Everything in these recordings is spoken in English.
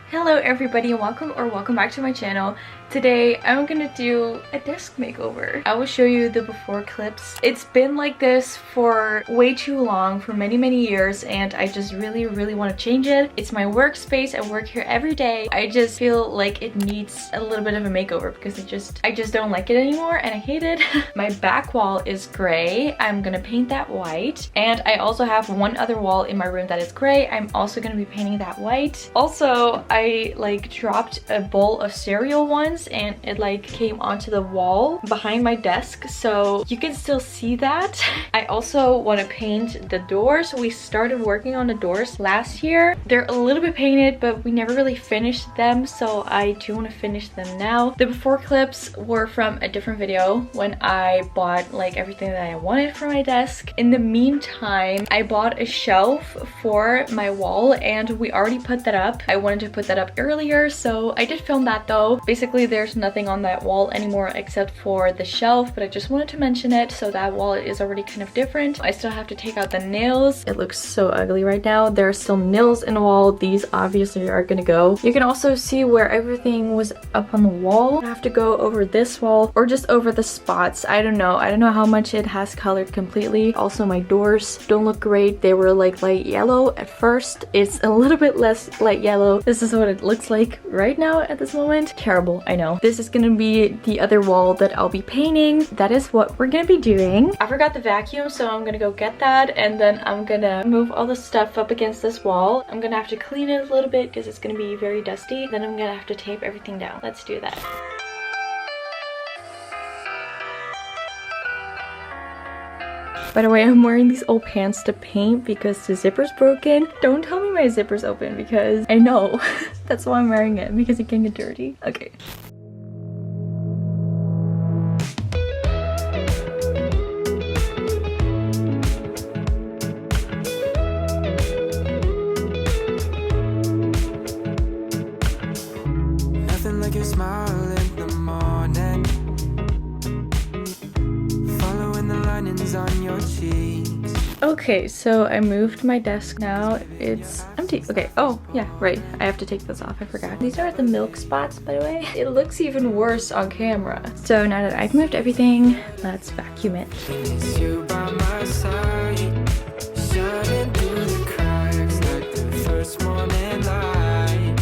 Hello everybody and welcome back to my channel. Today I'm gonna do a desk makeover. I will show you the before clips. It's been like this for way too long, for many years, and I just really want to change it. It's my workspace. I work here every day. I just feel like it needs a little bit of a makeover because I just don't like it anymore and I hate it. My back wall is gray. I'm gonna paint that white, and I also have one other wall in my room that is gray. I'm also gonna be painting that white. Also, I like dropped a bowl of cereal once and it like came onto the wall behind my desk, so you can still see that. I also want to paint the doors. We started working on the doors last year. They're a little bit painted, but we never really finished them, so I do want to finish them now. The before clips were from a different video when I bought like everything that I wanted for my desk. In the meantime, I bought a shelf for my wall and we already put that up. I wanted to put that up earlier, so I did film that though. Basically, there's nothing on that wall anymore except for the shelf, but I just wanted to mention it. So that wall is already kind of different. I still have to take out the nails. It looks so ugly right now. There are still nails in the wall. These obviously are gonna go. You can also see where everything was up on the wall. I have to go over this wall or just over the spots. I don't know how much it has colored completely. Also, my doors don't look great. They were like light yellow at first. It's a little bit less light yellow. This is what it looks like right now at this moment. Terrible, I know. This is gonna be the other wall that I'll be painting. That is what we're gonna be doing. I forgot the vacuum, so I'm gonna go get that, and then I'm gonna move all the stuff up against this wall. I'm gonna have to clean it a little bit because it's gonna be very dusty. Then I'm gonna have to tape everything down. Let's do that. By the way, I'm wearing these old pants to paint because the zipper's broken. Don't tell me my zipper's open because I know. That's why I'm wearing it, because it can get dirty. Okay. Nothing like your smile in the morning, following the linings on your cheeks. Okay, so I moved my desk now. It's empty. Okay, oh yeah, right. I have to take this off, I forgot. These are the milk spots, by the way. It looks even worse on camera. So now that I've moved everything, let's vacuum it. It's you by my side, shining through the cracks like the first morning light,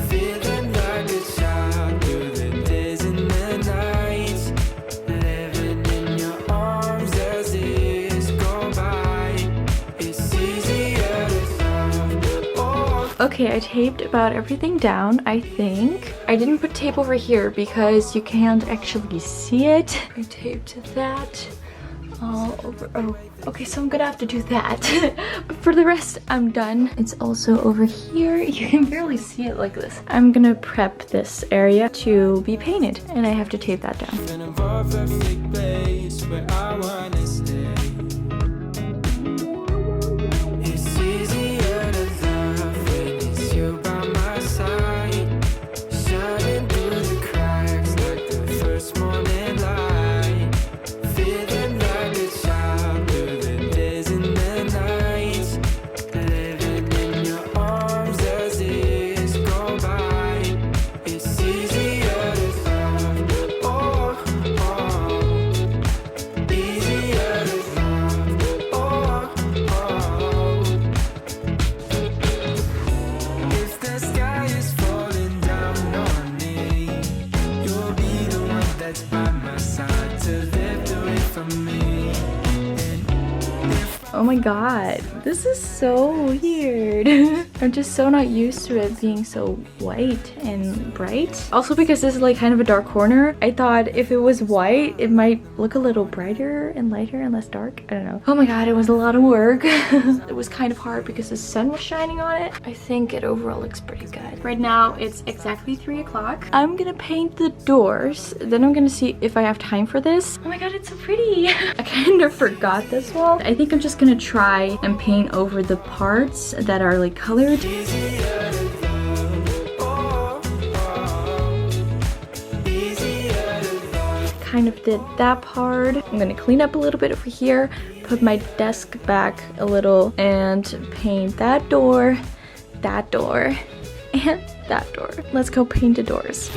feeling like a child through the days and the nights, living in your arms as years go by. It's easier to love. Oh. Okay, I taped about everything down, I think. I didn't put tape over here because you can't actually see it. I taped that all over. Oh, okay, so I'm gonna have to do that. But for the rest, I'm done. It's also over here. You can barely see it like this. I'm gonna prep this area to be painted, and I have to tape that down. In a perfect place where I wanna stay. It's easier to love when it's you by my side, shining through the cracks like the first morning light, feeling like a child through the days and the nights, living in your arms as years go by. It's easier to love. Oh, oh. Easier to love. Oh, oh. If the sky is falling down on me, you'll be the one that's by my side to lift away from me. And if Oh my god, this is so weird. I'm just so not used to it being so white and bright. Also because this is like kind of a dark corner, I thought if it was white, it might look a little brighter and lighter and less dark. I don't know. Oh my god, it was a lot of work. It was kind of hard because the sun was shining on it. I think it overall looks pretty good. Right now, it's exactly 3 o'clock. I'm gonna paint the doors. Then I'm gonna see if I have time for this. Oh my god, it's so pretty. I kind of forgot this wall. I think I'm just gonna try and paint over the parts that are like colored. easier to love. Oh, oh. Easier to love. Kind of did that part. I'm gonna clean up a little bit over here, put my desk back a little, and paint that door, and that door. Let's go paint the doors.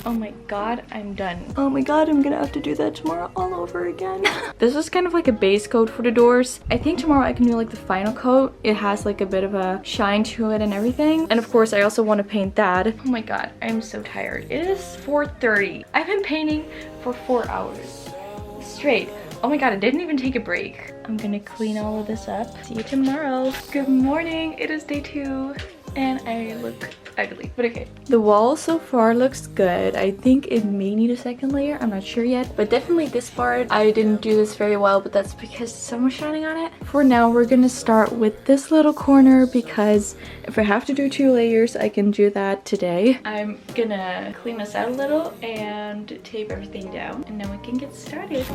Oh my god, I'm done. Oh my god, I'm gonna have to do that tomorrow all over again. This is kind of like a base coat for the doors. I think tomorrow I can do like the final coat. It has like a bit of a shine to it and everything. And of course, I also want to paint that. Oh my god, I'm so tired. It is 4:30. I've been painting for 4 hours straight. Oh my god, I didn't even take a break. I'm gonna clean all of this up. See you tomorrow. Good morning. It is day 2 and I look ugly, but okay. The wall so far looks good. I think it may need a second layer. I'm not sure yet, but definitely this part I didn't do this very well, but that's because the sun was shining on it. For now, we're gonna start with this little corner because if I have to do 2 layers, I can do that today. I'm gonna clean this out a little and tape everything down, and then we can get started.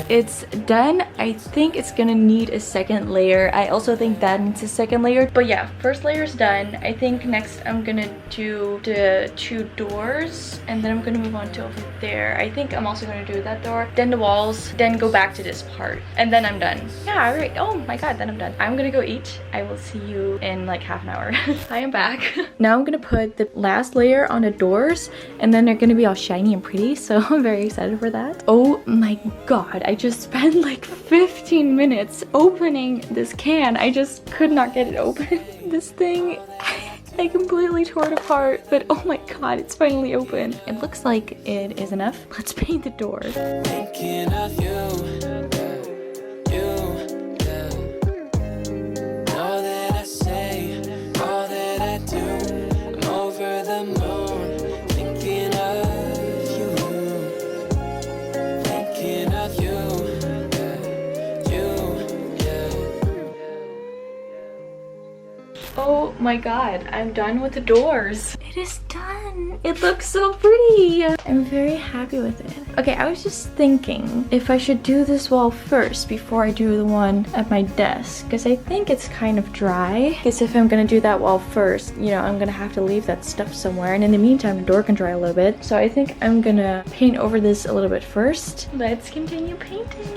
It's done. I think it's gonna need a second layer. I also think that needs a second layer. But yeah, first layer's done. I think next I'm gonna do the 2 doors and then I'm gonna move on to over there. I think I'm also gonna do that door, then the walls, then go back to this part, and then I'm done. Yeah, all right. Oh my god, then I'm done. I'm gonna go eat. I will see you in like half an hour. I am back. Now I'm gonna put the last layer on the doors and then they're gonna be all shiny and pretty, so I'm very excited for that. Oh my god, I just spent like 15 minutes opening this can. I just could not get it open. This thing, I completely tore it apart, but oh my god, it's finally open. It looks like it is enough. Let's paint the door. Thinking of you. All that I say, all that I do, I'm over the moon. Thinking of you. Thinking of you. Oh my god, I'm done with the doors. It is done. It looks so pretty. I'm very happy with it. Okay, I was just thinking if I should do this wall first before I do the one at my desk, because I think it's kind of dry. Because if I'm gonna do that wall first, you know, I'm gonna have to leave that stuff somewhere, and in the meantime, the door can dry a little bit. So I think I'm gonna paint over this a little bit first. Let's continue painting.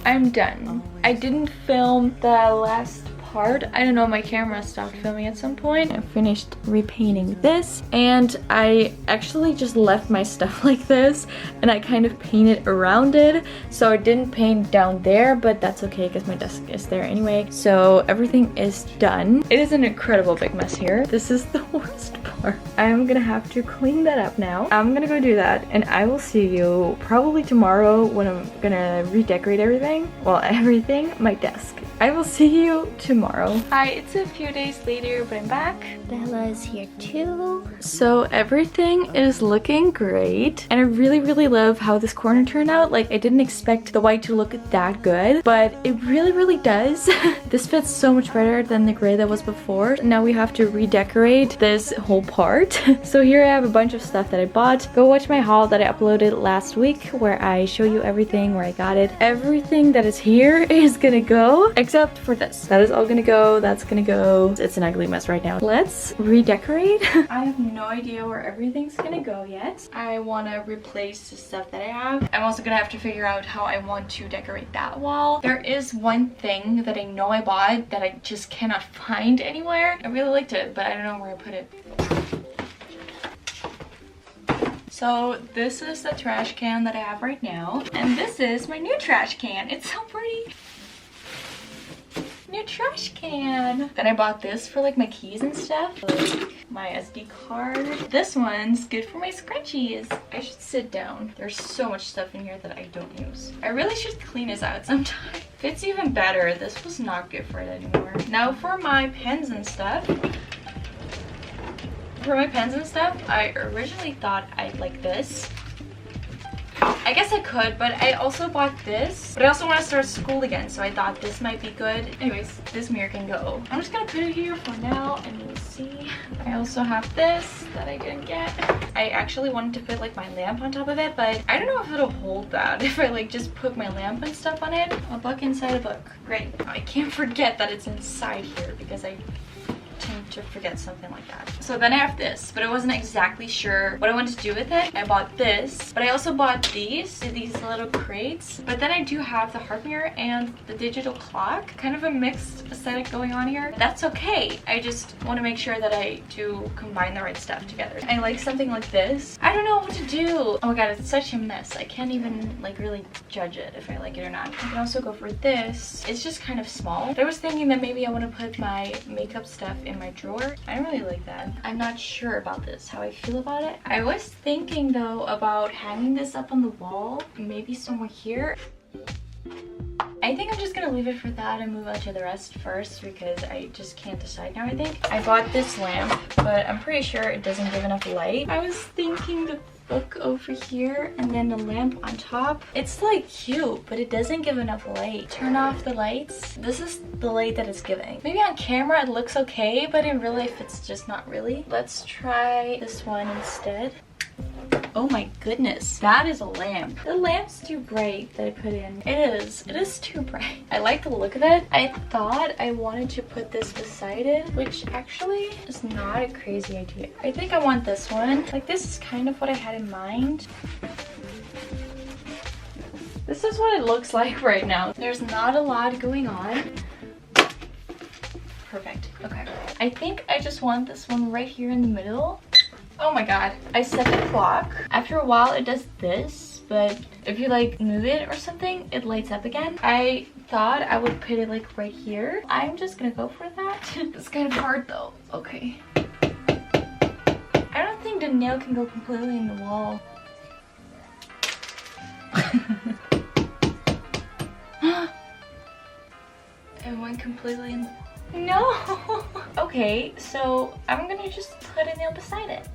I'm done. I didn't film the last part. I don't know, my camera stopped filming at some point. I finished repainting this and I actually just left my stuff like this and I kind of painted around it. So I didn't paint down there, but that's okay because my desk is there anyway. So everything is done. It is an incredible big mess here. This is the worst part. I'm gonna have to clean that up now. I'm gonna go do that and I will see you probably tomorrow when I'm gonna redecorate everything. Well, everything, my desk. I will see you tomorrow. tomorrow. Hi, it's a few days later, but I'm back. Bella is here too. So everything is looking great, and I really love how this corner turned out. Like, I didn't expect the white to look that good, but it really does. This fits so much better than the gray that was before. Now we have to redecorate this whole part. So here I have a bunch of stuff that I bought. Go watch my haul that I uploaded last week where I show you everything, where I got it. Everything that is here is gonna go, except for this. That is all gonna go, that's gonna go. It's an ugly mess right now. Let's redecorate. I have no idea where everything's gonna go yet. I wanna replace the stuff that I have. I'm also gonna have to figure out how I want to decorate that wall. There is one thing that I know I bought that I just cannot find anywhere. I really liked it, but I don't know where I put it. So this is the trash can that I have right now, and this is my new trash can. It's so pretty. New trash can. Then I bought this for like my keys and stuff, like my SD card. This one's good for my scrunchies. I should sit down. There's so much stuff in here that I don't use. I really should clean this out sometime. Fits even better. This was not good for it anymore. Now for my pens and stuff. I originally thought I'd like this. I guess I could, but I also bought this. But I also want to start school again, so I thought this might be good. Anyways, this mirror can go. I'm just gonna put it here for now, and we'll see. I also have this that I didn't get. I actually wanted to put like my lamp on top of it, but I don't know if it'll hold that if I like just put my lamp and stuff on it. A book inside a book. Great. I can't forget that it's inside here because I tend to forget something like that. So then I have this, but I wasn't exactly sure what I wanted to do with it. I bought this, but I also bought these little crates. But then I do have the heart mirror and the digital clock. Kind of a mixed aesthetic going on here. That's okay. I just want to make sure that I do combine the right stuff together. I like something like this. I don't know what to do. Oh my god, it's such a mess. I can't even like really judge it if I like it or not. I can also go for this. It's just kind of small. But I was thinking that maybe I want to put my makeup stuff in my drawer. I don't really like that. I'm not sure about this, how I feel about it. I was thinking though about hanging this up on the wall, maybe somewhere here. I think I'm just gonna leave it for that and move on to the rest first because I just can't decide now, I think. I bought this lamp, but I'm pretty sure it doesn't give enough light. I was thinking the book over here and then the lamp on top. It's like cute, but it doesn't give enough light. Turn off the lights. This is the light that it's giving. Maybe on camera it looks okay, but in real life it's just not really. Let's try this one instead. Oh my goodness, that is a lamp. The lamp's too bright that I put in. It is too bright. I like the look of it. I thought I wanted to put this beside it, which actually is not a crazy idea. I think I want this one. Like, this is kind of what I had in mind. This is what it looks like right now. There's not a lot going on. Perfect, okay. I think I just want this one right here in the middle. Oh my god. I set the clock. After a while it does this, but if you like move it or something, it lights up again. I thought I would put it like right here. I'm just gonna go for that. It's kind of hard though. Okay. I don't think the nail can go completely in the wall. It went completely in the wall. No! Okay, so I'm gonna just put a nail beside it.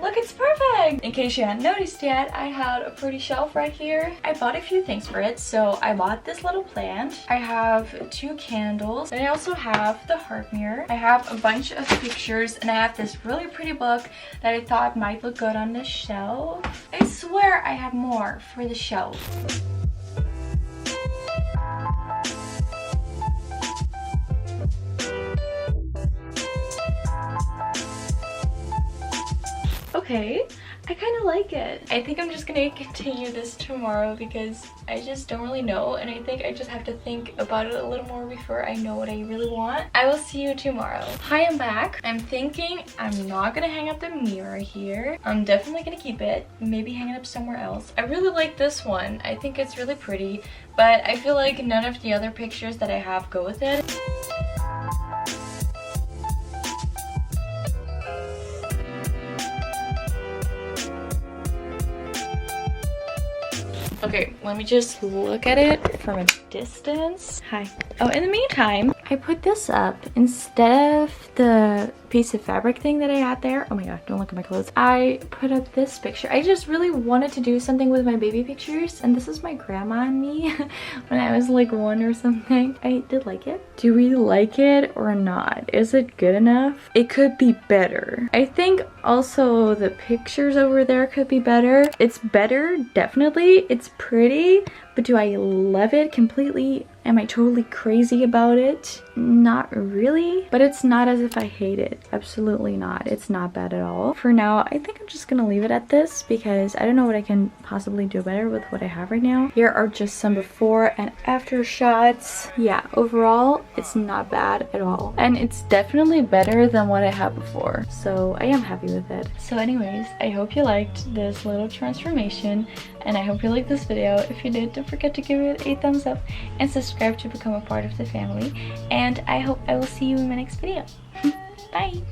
Look, it's perfect! In case you hadn't noticed yet, I had a pretty shelf right here. I bought a few things for it. So I bought this little plant. I have 2 candles. And I also have the heart mirror. I have a bunch of pictures, and I have this really pretty book that I thought might look good on the shelf. I swear I have more for the shelf. Okay, I kind of like it. I think I'm just gonna continue this tomorrow because I just don't really know, and I think I just have to think about it a little more before I know what I really want. I will see you tomorrow. Hi, I'm back. I'm thinking I'm not gonna hang up the mirror here. I'm definitely gonna keep it, maybe hang it up somewhere else. I really like this one. I think it's really pretty, but I feel like none of the other pictures that I have go with it. Okay, let me just look at it from a distance. Hi. Oh, in the meantime, I put this up instead of the piece of fabric thing that I had there. Oh my god, don't look at my clothes. I put up this picture. I just really wanted to do something with my baby pictures, and this is my grandma and me when I was like 1 or something. I did like it. Do we like it or not? Is it good enough? It could be better. I think also the pictures over there could be better. It's better, definitely. It's pretty, but do I love it completely? Am I totally crazy about it? Not really, but it's not as if I hate it. Absolutely not. It's not bad at all. For now, I think I'm just gonna leave it at this because I don't know what I can possibly do better with what I have right now. Here are just some before and after shots. Yeah, overall, it's not bad at all. And it's definitely better than what I had before. So I am happy with it. So anyways, I hope you liked this little transformation and I hope you liked this video. If you did, don't forget to give it a thumbs up and subscribe to become a part of the family. And I hope I will see you in my next video. Bye!